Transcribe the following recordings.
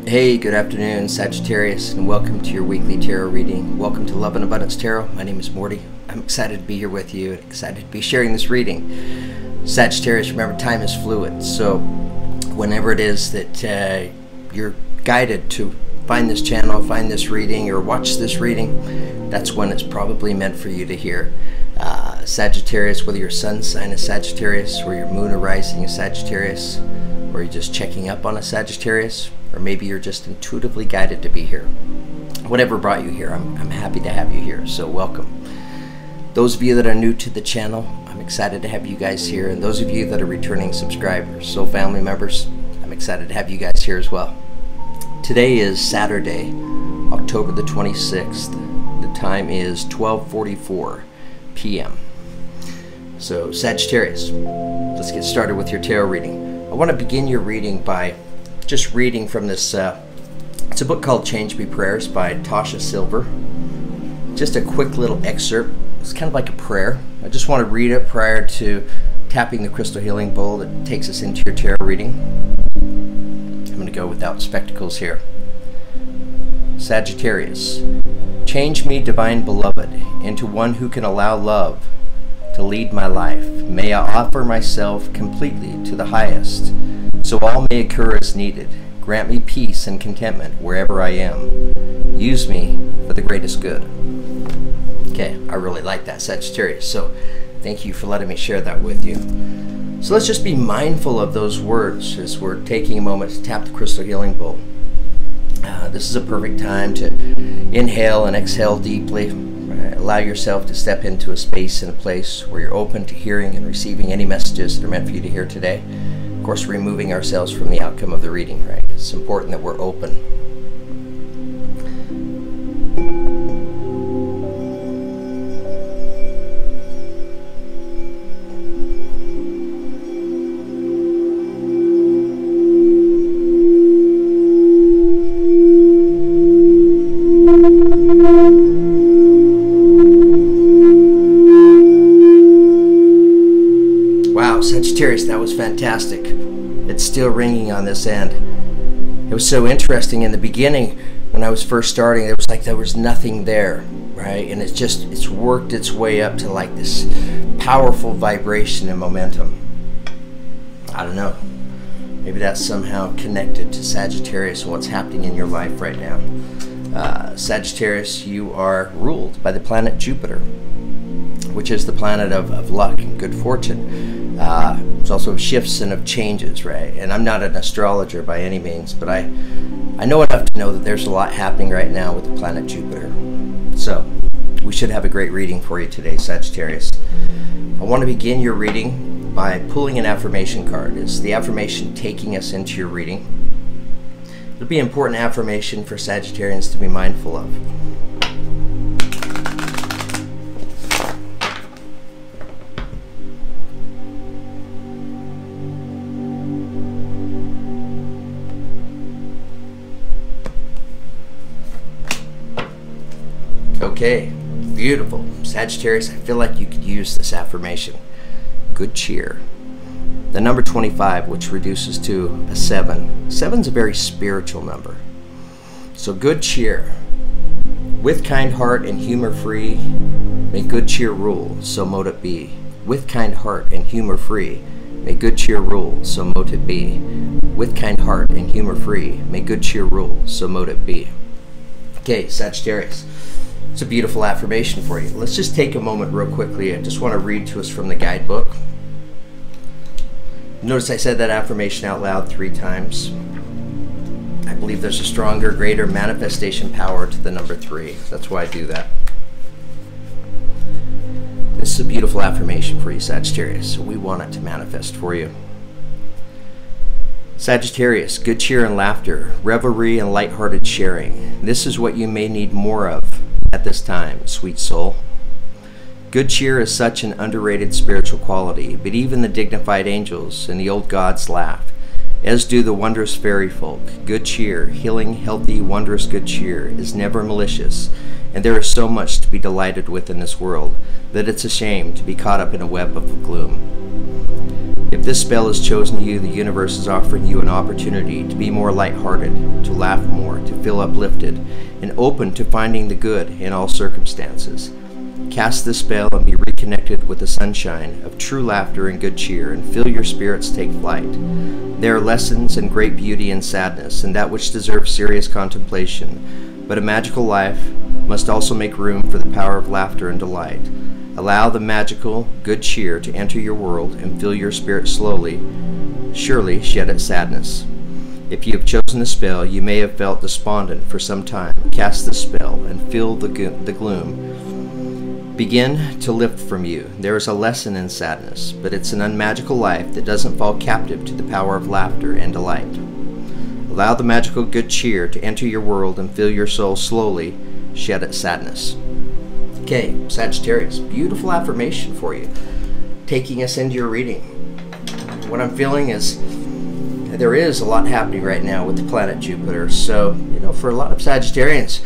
Hey, good afternoon, Sagittarius, and welcome to your weekly tarot reading. Welcome to Love and Abundance Tarot. My name is Morty. I'm excited to be here with you and excited to be sharing this reading. Sagittarius, remember, time is fluid, so whenever it is that you're guided to find this channel, find this reading, or watch this reading, that's when it's probably meant for you to hear. Sagittarius, whether your sun sign is Sagittarius, or your moon or rising is Sagittarius, or you're just checking up on a Sagittarius, or maybe you're just intuitively guided to be here. Whatever brought you here, I'm happy to have you here, so welcome. Those of you that are new to the channel, I'm excited to have you guys here, and those of you that are returning subscribers, soul family members, I'm excited to have you guys here as well. Today is Saturday, October the 26th. The time is 12:44 p.m. So Sagittarius, let's get started with your tarot reading. I want to begin your reading by just reading from this, it's a book called Change Me Prayers by Tasha Silver. Just a quick little excerpt. It's kind of like a prayer. I just want to read it prior to tapping the crystal healing bowl that takes us into your tarot reading. I'm going to go without spectacles here. Sagittarius, change me, divine beloved, into one who can allow love to lead my life. May I offer myself completely to the highest, so all may occur as needed. Grant me peace and contentment wherever I am. Use me for the greatest good. Okay, I really like that, Sagittarius, so thank you for letting me share that with you. So let's just be mindful of those words as we're taking a moment to tap the crystal healing bowl. This is a perfect time to inhale and exhale deeply. Allow yourself to step into a space and a place where you're open to hearing and receiving any messages that are meant for you to hear today. Of course, removing ourselves from the outcome of the reading, right? It's important that we're open. Sagittarius, that was fantastic. It's still ringing on this end. It was so interesting in the beginning when I was first starting. It was like there was nothing there, right? And it's worked its way up to like this powerful vibration and momentum. I don't know. Maybe that's somehow connected to Sagittarius and what's happening in your life right now. Sagittarius, you are ruled by the planet Jupiter, which is the planet of luck and good fortune. There's also shifts and of changes, right? And I'm not an astrologer by any means, but I know enough to know that there's a lot happening right now with the planet Jupiter. So we should have a great reading for you today, Sagittarius. I want to begin your reading by pulling an affirmation card. It's the affirmation taking us into your reading. It'll be an important affirmation for Sagittarians to be mindful of. Okay, beautiful. Sagittarius, I feel like you could use this affirmation. Good cheer. The number 25, which reduces to a 7. 7's a very spiritual number. So good cheer. With kind heart and humor free, may good cheer rule, so mote it be. With kind heart and humor free, may good cheer rule, so mote it be. With kind heart and humor free, may good cheer rule, so mote it be. Okay, Sagittarius. It's a beautiful affirmation for you. Let's just take a moment real quickly. I just want to read to us from the guidebook. Notice I said that affirmation out loud 3 times. I believe there's a stronger, greater manifestation power to the number 3. That's why I do that. This is a beautiful affirmation for you, Sagittarius, so we want it to manifest for you. Sagittarius, good cheer and laughter, revelry and lighthearted sharing. This is what you may need more of at this time, sweet soul. Good cheer is such an underrated spiritual quality, but even the dignified angels and the old gods laugh, as do the wondrous fairy folk. Good cheer, healing, healthy, wondrous good cheer, is never malicious, and there is so much to be delighted with in this world that it's a shame to be caught up in a web of gloom. If If this spell is chosen you, the universe is offering you an opportunity to be more lighthearted, to laugh more, to feel uplifted, and open to finding the good in all circumstances. Cast this spell and be reconnected with the sunshine of true laughter and good cheer, and feel your spirits take flight. There are lessons and great beauty in sadness, and that which deserves serious contemplation. But a magical life must also make room for the power of laughter and delight. Allow the magical, good cheer to enter your world and fill your spirit slowly, surely shed its sadness. If you have chosen the spell, you may have felt despondent for some time. Cast the spell and feel the gloom begin to lift from you. There is a lesson in sadness, but it's an unmagical life that doesn't fall captive to the power of laughter and delight. Allow the magical good cheer to enter your world and fill your soul slowly, shed its sadness. Okay, Sagittarius, beautiful affirmation for you, taking us into your reading. What I'm feeling is there is a lot happening right now with the planet Jupiter. So, for a lot of Sagittarians,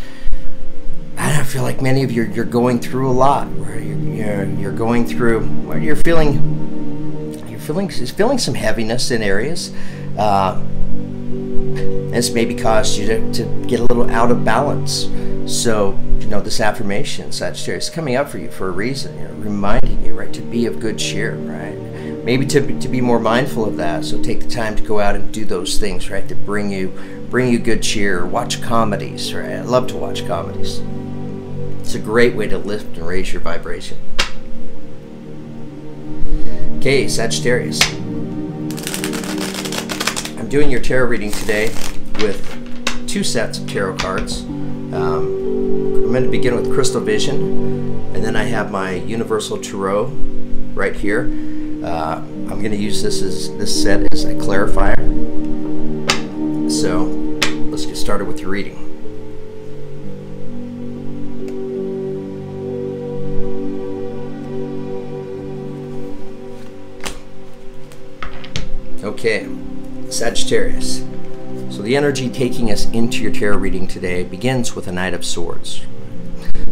I feel like many of you you're going through a lot. Where you're going through, where you're feeling some heaviness in areas. This maybe caused you to get a little out of balance. So, this affirmation, Sagittarius, is coming up for you for a reason, reminding you, right, to be of good cheer, right? Maybe to be more mindful of that. So take the time to go out and do those things, right, that bring you good cheer. Watch comedies, right? I love to watch comedies. It's a great way to lift and raise your vibration. Okay, Sagittarius. I'm doing your tarot reading today with 2 sets of tarot cards. I'm going to begin with Crystal Vision, and then I have my Universal Tarot right here. I'm going to use this set as a clarifier. So let's get started with your reading. Okay, Sagittarius. So the energy taking us into your tarot reading today begins with a Knight of Swords.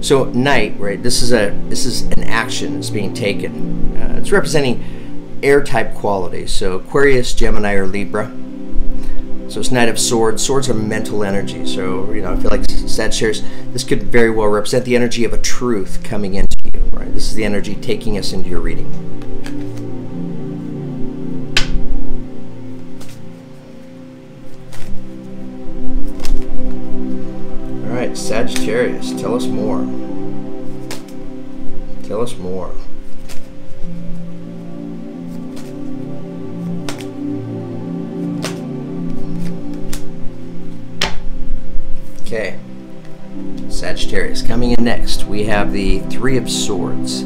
So Knight, right? This is an action that's being taken. It's representing air type qualities. So Aquarius, Gemini, or Libra. So it's Knight of Swords. Swords are mental energy. So I feel like Sagittarius, this could very well represent the energy of a truth coming into you. Right? This is the energy taking us into your reading. Sagittarius, tell us more. Tell us more. Okay, Sagittarius, coming in next, we have the 3 of Swords.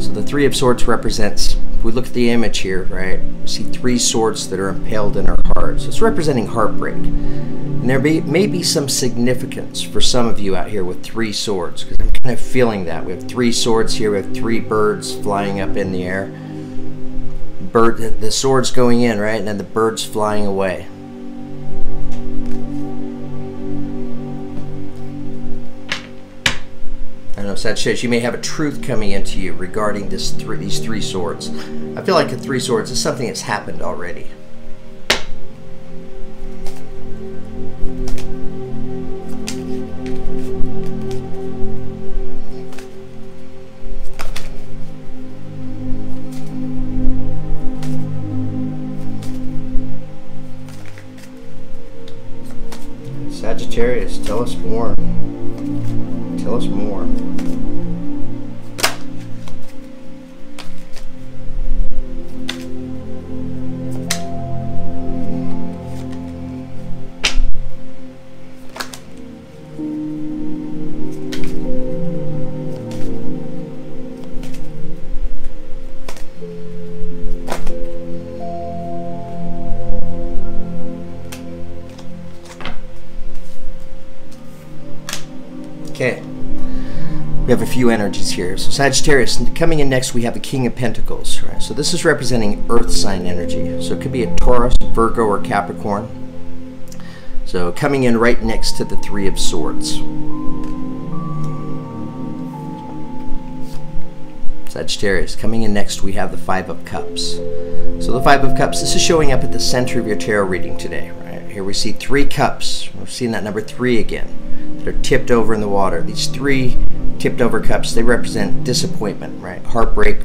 So the 3 of Swords represents, if we look at the image here, right, we see 3 swords that are impaled in our heart. So it's representing heartbreak. And there may be some significance for some of you out here with 3 swords, because I'm kind of feeling that. We have 3 swords here, we have 3 birds flying up in the air. The swords going in, right, and then the birds flying away. I know, Sagittarius, you may have a truth coming into you regarding these 3 swords. I feel like the 3 swords is something that's happened already. Sagittarius, tell us more. Tell us more. Okay, we have a few energies here. So Sagittarius, coming in next we have the King of Pentacles. Right? So this is representing earth sign energy. So it could be a Taurus, Virgo, or Capricorn. So coming in right next to the 3 of Swords. Sagittarius. Coming in next, we have the Five of Cups. So the Five of Cups, this is showing up at the center of your tarot reading today. Right here we see 3 cups. We're seeing that number 3 again. They're tipped over in the water. These 3 tipped over cups, they represent disappointment, right? Heartbreak,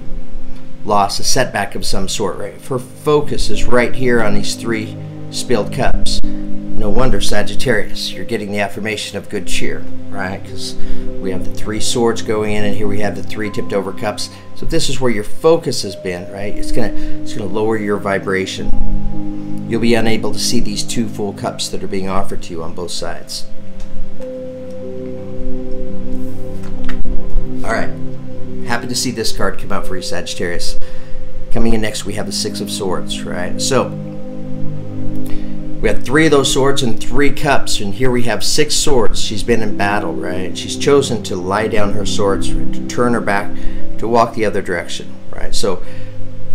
loss, a setback of some sort, right? For focus is right here on these 3 spilled cups. No wonder, Sagittarius, you're getting the affirmation of good cheer, right? Because we have the 3 swords going in, and here we have the 3 tipped over cups. So if this is where your focus has been, right, it's gonna lower your vibration. You'll be unable to see these 2 full cups that are being offered to you on both sides. All right, happy to see this card come out for you, Sagittarius. Coming in next, we have the 6 of Swords, right? So we have 3 of those swords and 3 cups, and here we have 6 swords. She's been in battle, right? She's chosen to lie down her swords, right? To turn her back, to walk the other direction, right? So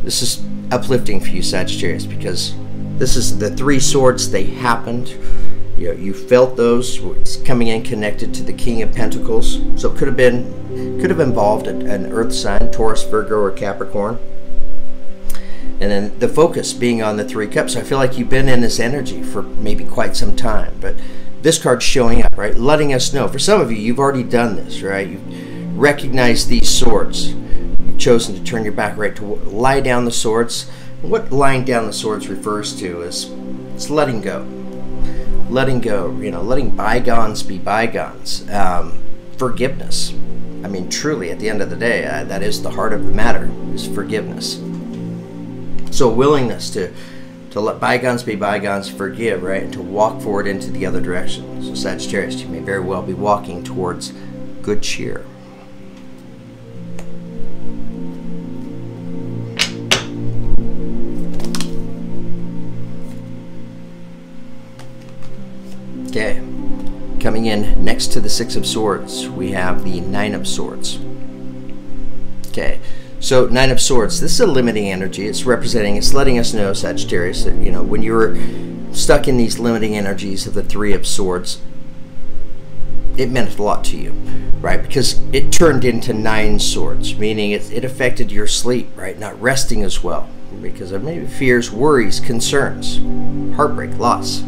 this is uplifting for you, Sagittarius, because this is the 3 swords. They happened. You felt those. It's coming in connected to the King of Pentacles. So it could have involved an earth sign, Taurus, Virgo, or Capricorn. And then the focus being on the 3 cups. So I feel like you've been in this energy for maybe quite some time. But this card's showing up, right? Letting us know. For some of you, you've already done this, right? You've recognized these swords. You've chosen to turn your back, right? To lie down the swords. What lying down the swords refers to is it's letting go. Letting go, letting bygones be bygones. Forgiveness. I mean, truly, at the end of the day, that is the heart of the matter, is forgiveness. So willingness to let bygones be bygones, forgive, right, and to walk forward into the other direction. So Sagittarius, you may very well be walking towards good cheer. Okay, coming in next to the 6 of Swords, we have the 9 of Swords. Okay, so 9 of Swords, this is a limiting energy. It's letting us know, Sagittarius, that, when you were stuck in these limiting energies of the 3 of Swords, it meant a lot to you, right? Because it turned into 9 swords, meaning it affected your sleep, right? Not resting as well because of maybe fears, worries, concerns, heartbreak, loss.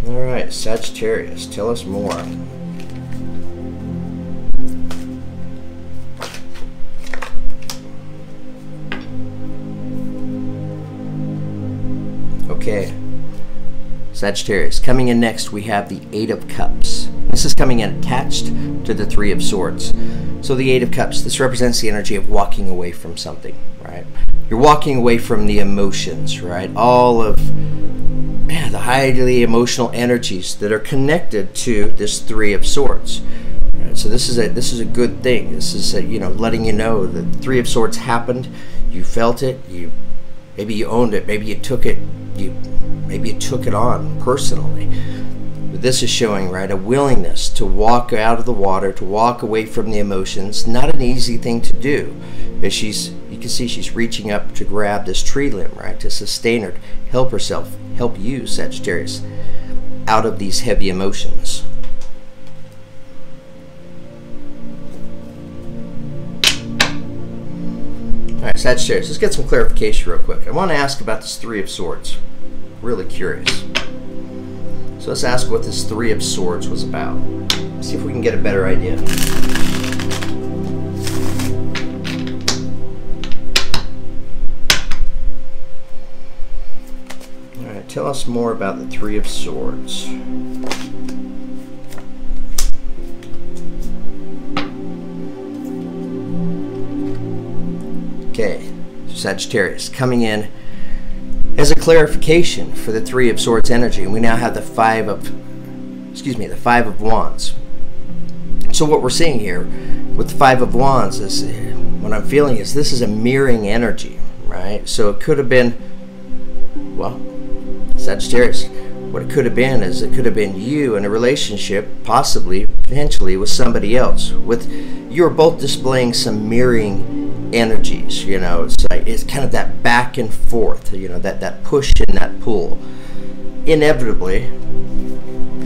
All right, Sagittarius, tell us more. Okay, Sagittarius, coming in next, we have the 8 of Cups. This is coming in attached to the 3 of Swords. So the 8 of Cups, this represents the energy of walking away from something, right? You're walking away from the emotions, right? All of the highly emotional energies that are connected to this 3 of Swords. Right? So this is a good thing. This is letting you know that 3 of Swords happened. You felt it. Maybe you owned it. Maybe you took it. Maybe you took it on personally. But this is showing, right, a willingness to walk out of the water, to walk away from the emotions. Not an easy thing to do. As you can see, she's reaching up to grab this tree limb, right, to sustain her, help herself, help you, Sagittarius, out of these heavy emotions. All right, Sagittarius, let's get some clarification real quick. I want to ask about this 3 of Swords. Really curious. So let's ask what this 3 of Swords was about. See if we can get a better idea. All right, tell us more about the 3 of Swords. Okay, Sagittarius, coming in as a clarification for the 3 of Swords energy, and we now have the 5 of Wands. So what we're seeing here with the 5 of Wands is, what I'm feeling is this is a mirroring energy, right? So it could have been, well, Sagittarius, what it could have been is it could have been you in a relationship, possibly potentially with somebody else. You're both displaying some mirroring energies. You know, it's kind of that back and forth. You know, that push and that pull. Inevitably,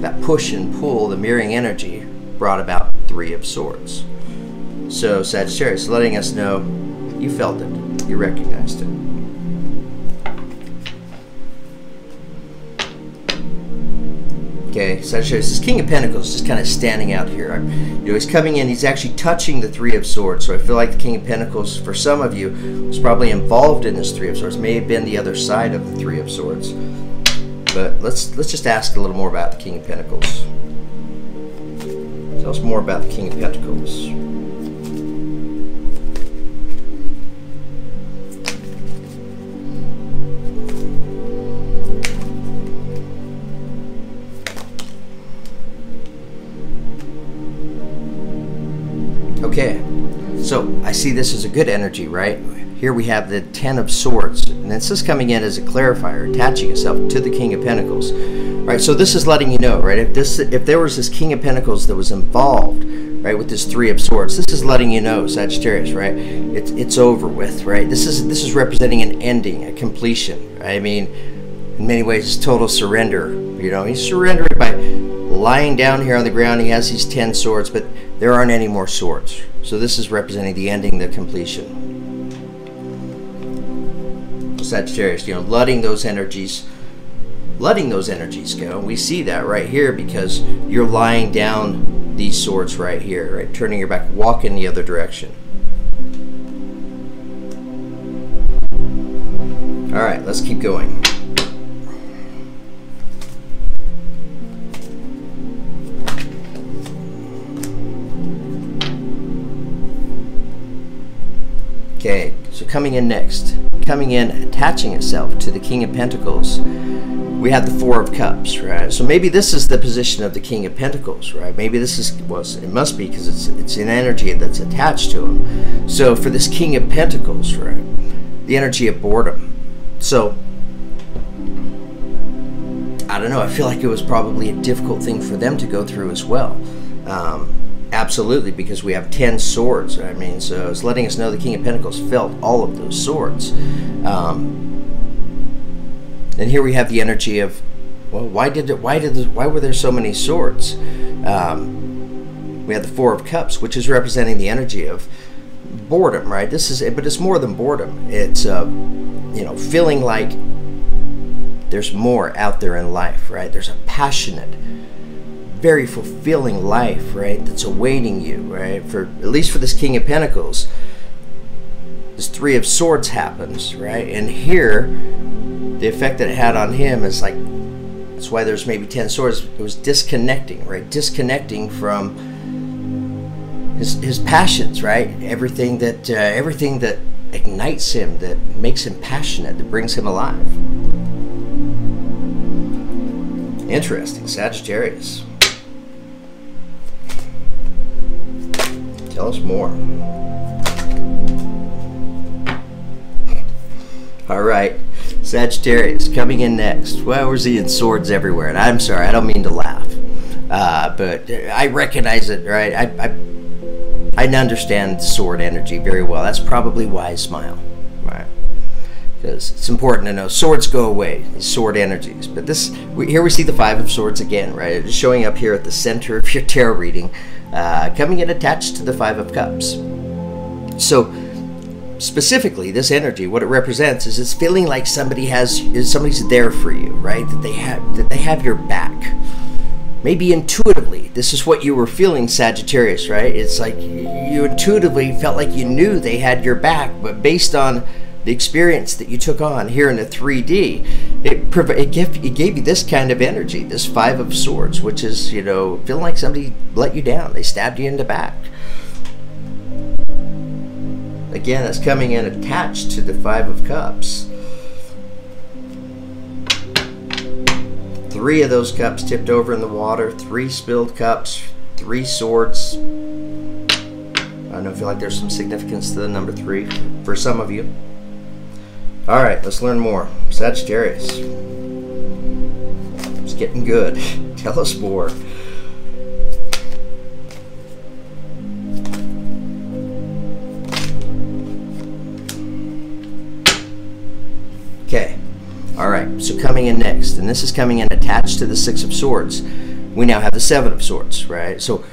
that push and pull, the mirroring energy, brought about Three of Swords. So Sagittarius, letting us know you felt it, you recognized it. Okay, Sagittarius, this King of Pentacles is kind of standing out here. You know, he's coming in, he's actually touching the Three of Swords. So I feel like the King of Pentacles, for some of you, was probably involved in this Three of Swords. May have been the other side of the Three of Swords. But let's just ask a little more about the King of Pentacles. Tell us more about the King of Pentacles. Okay, so I see this as a good energy, right? Here we have the Ten of Swords, and this is coming in as a clarifier, attaching itself to the King of Pentacles, right? So this is letting you know, right? If there was this King of Pentacles that was involved, right, with this Three of Swords, this is letting you know, Sagittarius, right? It's over with, right? This is representing an ending, a completion. Right? I mean, in many ways, it's total surrender. You know, he's surrendering by lying down here on the ground. He has these 10 swords, but there aren't any more swords. So this is representing the ending, the completion. Sagittarius, you know, letting those energies go. We see that right here because you're lying down these swords right here, right? Turning your back, walking the other direction. All right, let's keep going. Okay, so coming in next, coming in, attaching itself to the King of Pentacles, we have the Four of Cups, right? So maybe this is the position of the King of Pentacles, right? Maybe this is, well, it must be because it's an energy that's attached to him. So for this King of Pentacles, right, the energy of boredom. So, I don't know, I feel like it was probably a difficult thing for them to go through as well. Absolutely, because we have 10 swords. I mean, so it's letting us know the King of Pentacles felt all of those swords. And here we have the energy of, well, why were there so many swords? We have the Four of Cups, which is representing the energy of boredom, right? But it's more than boredom. It's you know, feeling like there's more out there in life, right? There's a passionate, very fulfilling life, right, that's awaiting you, right? For at least for this King of Pentacles, this Three of Swords happens, right? And here, the effect that it had on him is like, that's why there's maybe 10 swords. It was disconnecting, right? Disconnecting from his passions, right? Everything that ignites him, that makes him passionate, that brings him alive. Interesting, Sagittarius. Tell us more. All right, Sagittarius coming in next. Well, we're seeing swords everywhere, and I'm sorry, I don't mean to laugh, but I recognize it, right? I understand sword energy very well. That's probably why I smile, right? Because it's important to know swords go away, these sword energies. But here we see the Five of Swords again, right? It's showing up here at the center of your tarot reading. Coming in attached to the Five of Cups. So specifically, this energy, what it represents is it's feeling like somebody's there for you, right? That they have your back. Maybe intuitively, this is what you were feeling, Sagittarius, right? It's like you intuitively felt like you knew they had your back, but based on the experience that you took on here in the 3D, it gave you this kind of energy, this Five of Swords, which is, you know, feeling like somebody let you down. They stabbed you in the back. Again, that's coming in attached to the Five of Cups. 3 of those cups tipped over in the water, 3 spilled cups, 3 swords. I don't know, I feel like there's some significance to the number 3 for some of you. All right, let's learn more. Sagittarius. It's getting good. Tell us more. Okay. All right. So coming in next, and this is coming in attached to the Six of Swords, we now have the Seven of Swords, right? So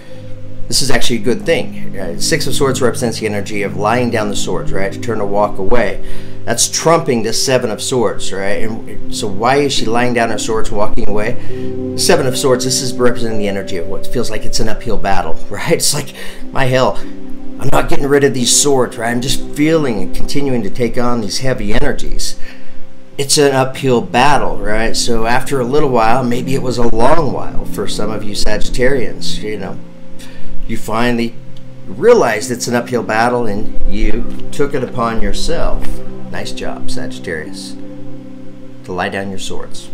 this is actually a good thing. Six of Swords represents the energy of laying down the swords, right? To turn to walk away. That's trumping the Seven of Swords, right? And so why is she laying down her swords and walking away? Seven of Swords, this is representing the energy of what feels like it's an uphill battle, right? It's like, my hell, I'm not getting rid of these swords, right? I'm just feeling and continuing to take on these heavy energies. It's an uphill battle, right? So after a little while, maybe it was a long while for some of you Sagittarians, you know, you finally realized it's an uphill battle and you took it upon yourself. Nice job, Sagittarius, to lie down your swords.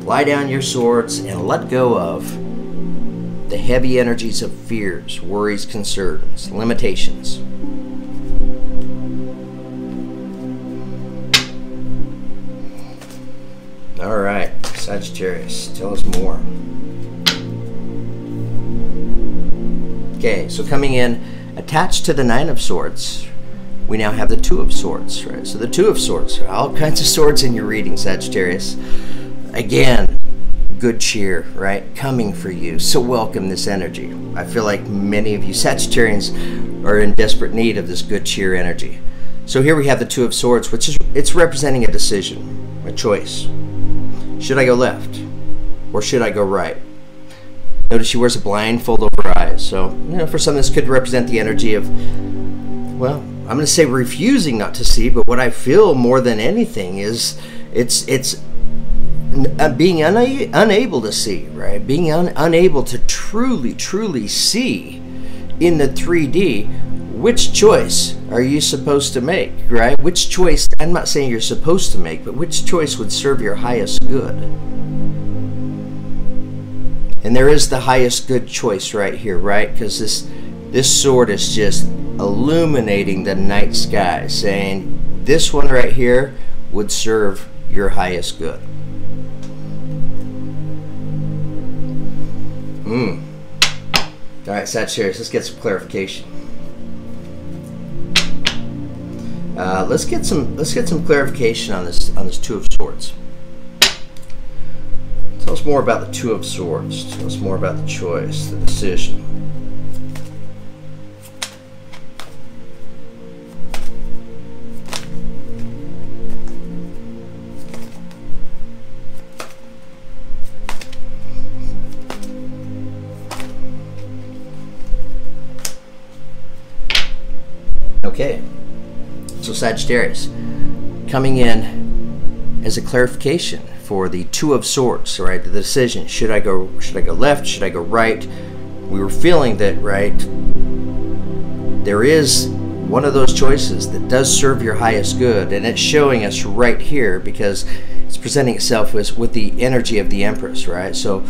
Lie down your swords and let go of the heavy energies of fears, worries, concerns, limitations. All right, Sagittarius, tell us more. Okay, so coming in attached to the Nine of Swords, we now have the Two of Swords, right? So the Two of Swords, all kinds of swords in your reading, Sagittarius. Again, good cheer, right? Coming for you. So welcome this energy. I feel like many of you Sagittarians are in desperate need of this good cheer energy. So here we have the Two of Swords, which is, it's representing a decision, a choice. Should I go left or should I go right? Notice she wears a blindfold over her eyes. So, you know, for some this could represent the energy of, well, I'm going to say refusing not to see, but what I feel more than anything is it's being unable to see, right? Being unable to truly see in the 3D. Which choice are you supposed to make, right? Which choice, I'm not saying you're supposed to make, but which choice would serve your highest good? And there is the highest good choice right here, right? Because this sword is just illuminating the night sky, saying this one right here would serve your highest good. All right, Sagittarius, let's get some clarification. Let's get some clarification on this Two of Swords. Tell us more about the Two of Swords. Tell us more about the choice, the decision. Okay. So Sagittarius, coming in as a clarification for the Two of Swords, right? The decision, should I go left, should I go right? We were feeling that, right, there is one of those choices that does serve your highest good, and it's showing us right here because it's presenting itself with the energy of the Empress, right? So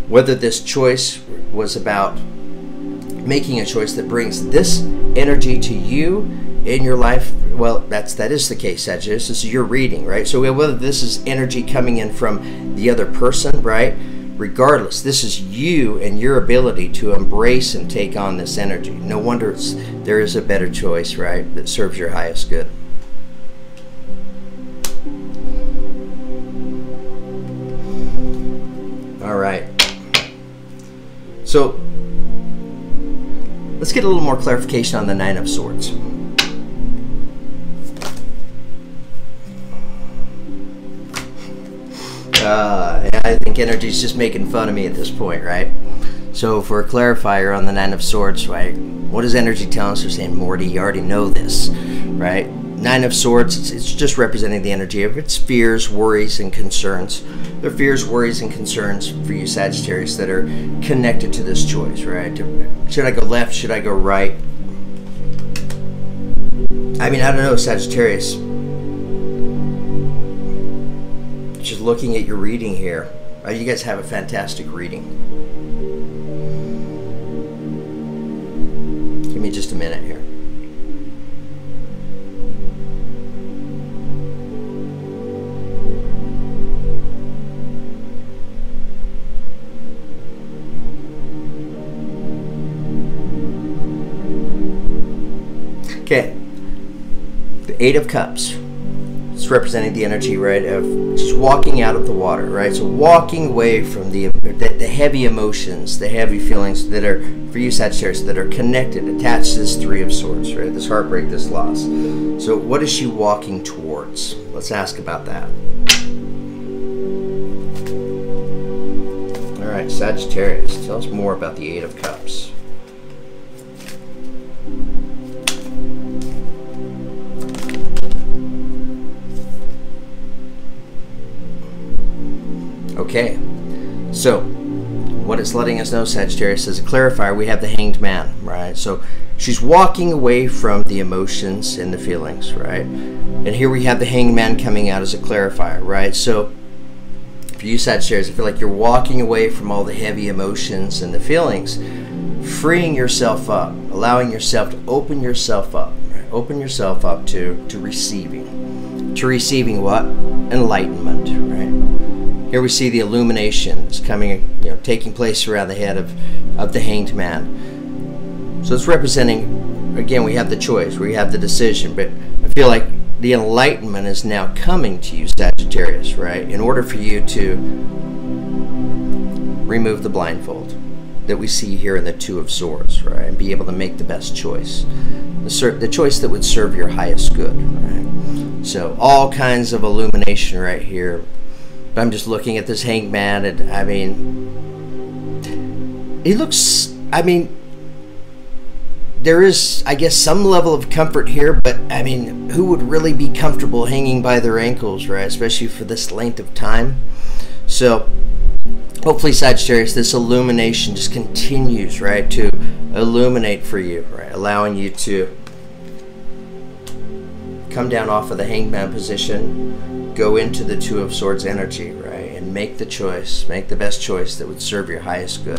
whether this choice was about making a choice that brings this energy to you in your life, well, that is the case, Sagittarius. This is your reading, right? So whether this is energy coming in from the other person, right? Regardless, this is you and your ability to embrace and take on this energy. No wonder there is a better choice, right? That serves your highest good. All right. So let's get a little more clarification on the Nine of Swords. I think energy's just making fun of me at this point, right? So for a clarifier on the Nine of Swords, right? What does energy tell us? They're saying, Morty, you already know this, right? Nine of Swords, it's just representing the energy of its fears, worries, and concerns. They're fears, worries, and concerns for you Sagittarius that are connected to this choice, right? Should I go left? Should I go right? I mean, I don't know, Sagittarius. Just looking at your reading here, you guys have a fantastic reading. Give me just a minute here. Okay, the Eight of Cups. It's representing the energy, right, of just walking out of the water, right? So walking away from the heavy emotions, the heavy feelings that are, for you Sagittarius, that are connected, attached to this Three of Swords, right? This heartbreak, this loss. So what is she walking towards? Let's ask about that. All right, Sagittarius, tell us more about the Eight of Cups. Okay, so what it's letting us know, Sagittarius, as a clarifier, we have the Hanged Man, right? So she's walking away from the emotions and the feelings, right? And here we have the Hanged Man coming out as a clarifier, right? So for you Sagittarius, I feel like you're walking away from all the heavy emotions and the feelings, freeing yourself up, allowing yourself to open yourself up, right? Open yourself up to receiving. To receiving what? Enlightenment, right? Here we see the illumination is coming, taking place around the head of the Hanged Man. So it's representing, again, we have the choice, we have the decision, but I feel like the enlightenment is now coming to you, Sagittarius, right? In order for you to remove the blindfold that we see here in the Two of Swords, right? And be able to make the best choice. The choice that would serve your highest good, right? So all kinds of illumination right here. I'm just looking at this Hanged Man, and I mean, he looks, I mean, there is, I guess, some level of comfort here, but I mean, who would really be comfortable hanging by their ankles, right? Especially for this length of time. So hopefully, Sagittarius, this illumination just continues, right, to illuminate for you, right? Allowing you to come down off of the Hanged Man position, go into the Two of Swords energy, right? And make the choice, make the best choice that would serve your highest good.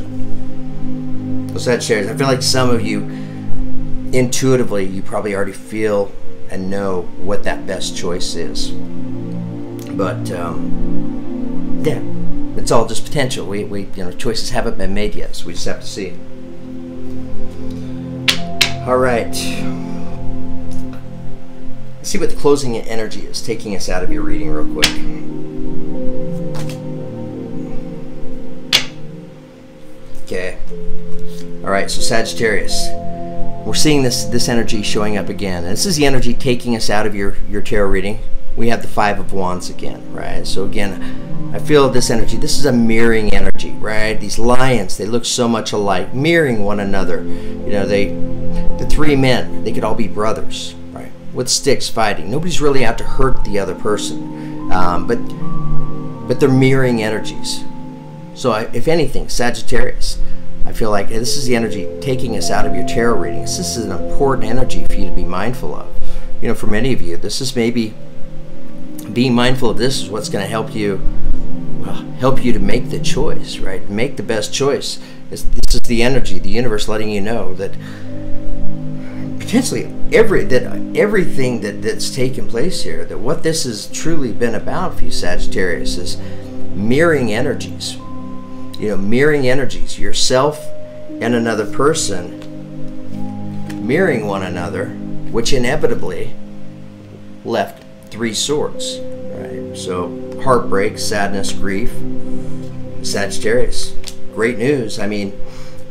So Sagittarius, I feel like some of you, intuitively, you probably already feel and know what that best choice is. But, yeah, it's all just potential. Choices haven't been made yet, so we just have to see. All right. See what the closing energy is taking us out of your reading real quick. Okay. All right, so Sagittarius, we're seeing this energy showing up again. And this is the energy taking us out of your tarot reading. We have the Five of Wands again, right? So again, I feel this energy. This is a mirroring energy, right? These lions, they look so much alike, mirroring one another. The three men, they could all be brothers, right? With sticks fighting. Nobody's really out to hurt the other person, but they're mirroring energies. So if anything, Sagittarius, I feel like this is the energy taking us out of your tarot readings. This is an important energy for you to be mindful of. For many of you, this is maybe being mindful of this is what's going to help you to make the choice, right? Make the best choice. This is the energy, the universe letting you know that potentially everything that's taken place here, that what this has truly been about for you, Sagittarius, is mirroring energies. Mirroring energies, yourself and another person mirroring one another, which inevitably left Three Swords, right? So heartbreak, sadness, grief. Sagittarius, great news. I mean,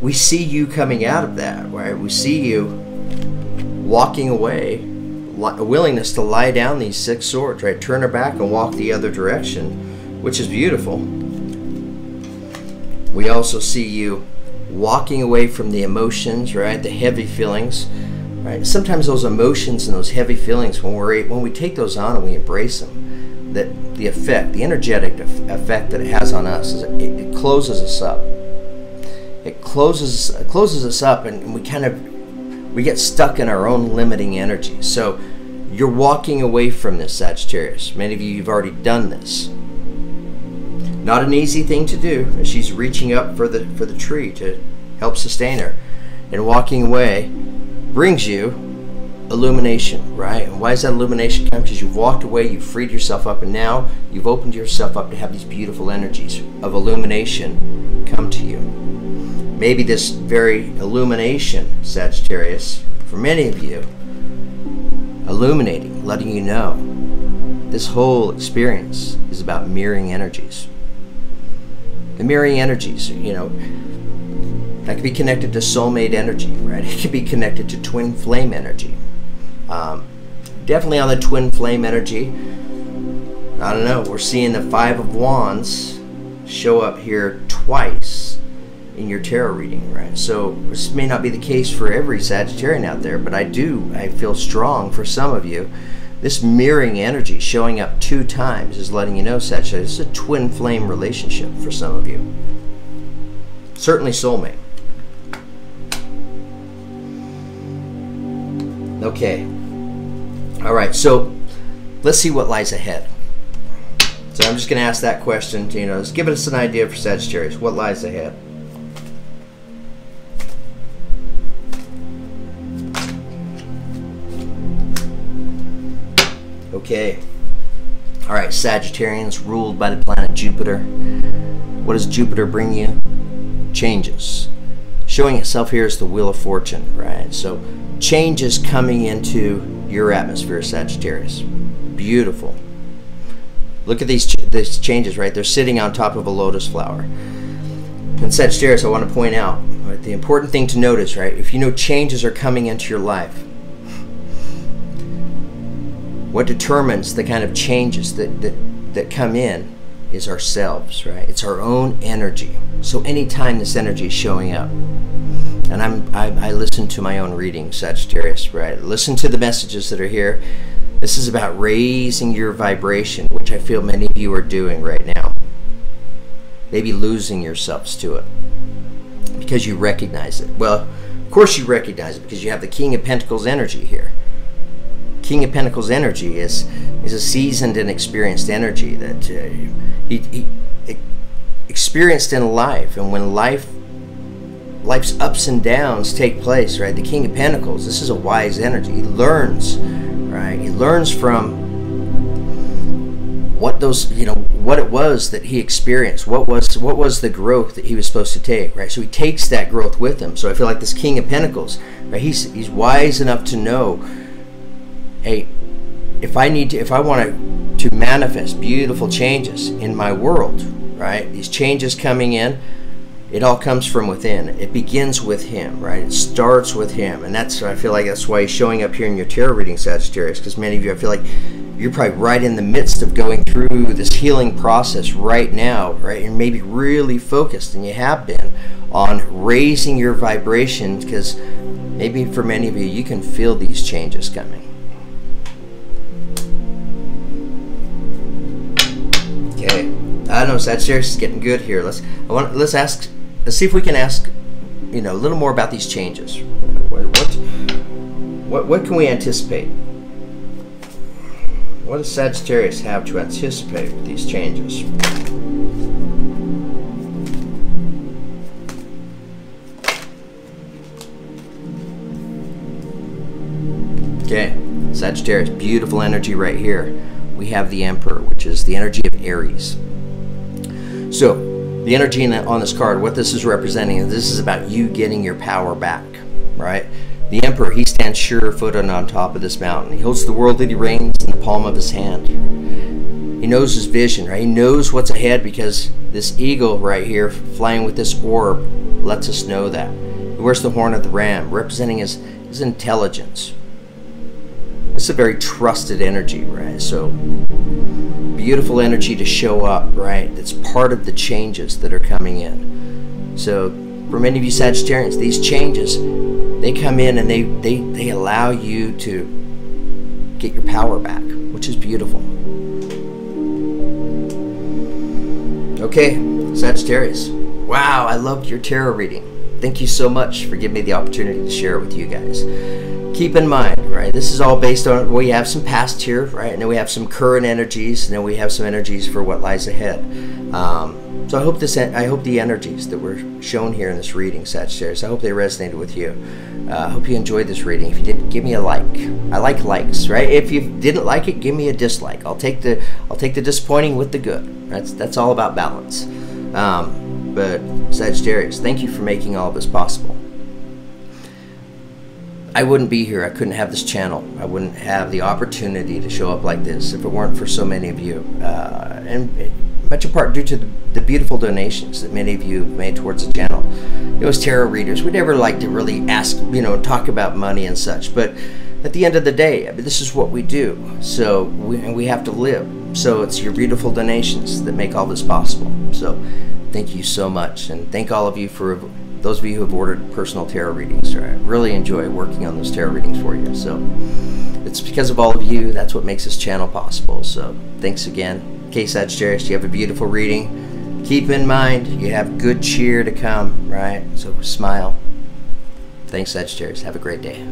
we see you coming out of that, right? We see you walking away, a willingness to lie down these Six Swords, right? Turn her back and walk the other direction, which is beautiful. We also see you walking away from the emotions, right? The heavy feelings, right? Sometimes those emotions and those heavy feelings, when we take those on and we embrace them, that the effect, the energetic effect that it has on us is it closes us up. It closes us up, and we get stuck in our own limiting energy. So you're walking away from this, Sagittarius. Many of you, you've already done this. Not an easy thing to do. She's reaching up for the tree to help sustain her, and walking away brings you illumination, right? And why does that illumination come? Because you've walked away, you've freed yourself up, and now you've opened yourself up to have these beautiful energies of illumination come to you. Maybe this very illumination, Sagittarius, for many of you, illuminating, letting you know this whole experience is about mirroring energies. The mirroring energies, you know, that could be connected to soulmate energy, right? It could be connected to twin flame energy. Definitely on the twin flame energy, I don't know, we're seeing the Five of Wands show up here twice in your tarot reading, right? So this may not be the case for every Sagittarian out there, but I feel strong for some of you. This mirroring energy showing up 2 times is letting you know, Sagittarius, this is a twin flame relationship for some of you. Certainly soulmate. Okay. All right, so let's see what lies ahead. So I'm just going to ask that question to, you know, just give us an idea for Sagittarius. What lies ahead? Okay. All right, Sagittarians ruled by the planet Jupiter. What does Jupiter bring you? Changes. Showing itself here as the Wheel of Fortune, right? So changes coming into your atmosphere, Sagittarius. Beautiful. Look at these changes, right? They're sitting on top of a lotus flower. And Sagittarius, I want to point out, right, the important thing to notice, right? If you know changes are coming into your life, what determines the kind of changes that come in is ourselves, right? It's our own energy. So anytime this energy is showing up, and I listen to my own reading, Sagittarius, right? Listen to the messages that are here. This is about raising your vibration, which I feel many of you are doing right now. Maybe losing yourselves to it because you recognize it. Well, of course you recognize it because you have the King of Pentacles energy here. King of Pentacles energy is a seasoned and experienced energy that he experienced in life, and when life's ups and downs take place, right? The King of Pentacles, this is a wise energy. He learns, right? He learns from what those, you know, what it was that he experienced. What was the growth that he was supposed to take, right? So he takes that growth with him. So I feel like this King of Pentacles, right? He's wise enough to know, hey, if I want to manifest beautiful changes in my world, right? These changes coming in, it all comes from within. It begins with him, right? It starts with him. And I feel like that's why he's showing up here in your tarot reading, Sagittarius, because many of you, I feel like you're probably right in the midst of going through this healing process right now, right? And maybe really focused, and you have been, on raising your vibration, because maybe for many of you, you can feel these changes coming. Okay, I know Sagittarius is getting good here. Let's see if we can ask, you know, a little more about these changes. What can we anticipate? What does Sagittarius have to anticipate with these changes? Okay, Sagittarius, beautiful energy right here. We have the Emperor, which is the energy of Aries. So, the energy on this card, what this is representing, this is about you getting your power back, right? The Emperor, he stands sure-footed on top of this mountain. He holds the world that he reigns in the palm of his hand. He knows his vision, right? He knows what's ahead because this eagle right here, flying with this orb, lets us know that. He wears the horn of the ram, representing his intelligence. It's a very trusted energy, right? So, beautiful energy to show up, right? That's part of the changes that are coming in. So, for many of you Sagittarians, these changes, they come in and they allow you to get your power back, which is beautiful. Okay, Sagittarius. Wow, I loved your tarot reading. Thank you so much for giving me the opportunity to share it with you guys. Keep in mind, right, this is all based on, we have some past here, right, and then we have some current energies, and then we have some energies for what lies ahead. So I hope the energies that were shown here in this reading, Sagittarius, I hope they resonated with you. I hope you enjoyed this reading. If you did, give me a like. I like likes, right? If you didn't like it, give me a dislike. I'll take the disappointing with the good. That's all about balance. But Sagittarius, thank you for making all of this possible. I wouldn't be here. I couldn't have this channel. I wouldn't have the opportunity to show up like this if it weren't for so many of you. And much in part due to the beautiful donations that many of you have made towards the channel. As tarot readers, we never like to really ask, talk about money and such. But at the end of the day, this is what we do. So we have to live. So it's your beautiful donations that make all this possible. So thank you so much. And thank all of you for those of you who have ordered personal tarot readings. I really enjoy working on those tarot readings for you. So it's because of all of you. That's what makes this channel possible. So thanks again. Okay, Sagittarius, you have a beautiful reading. Keep in mind, you have good cheer to come, right? So smile. Thanks, Sagittarius. Have a great day.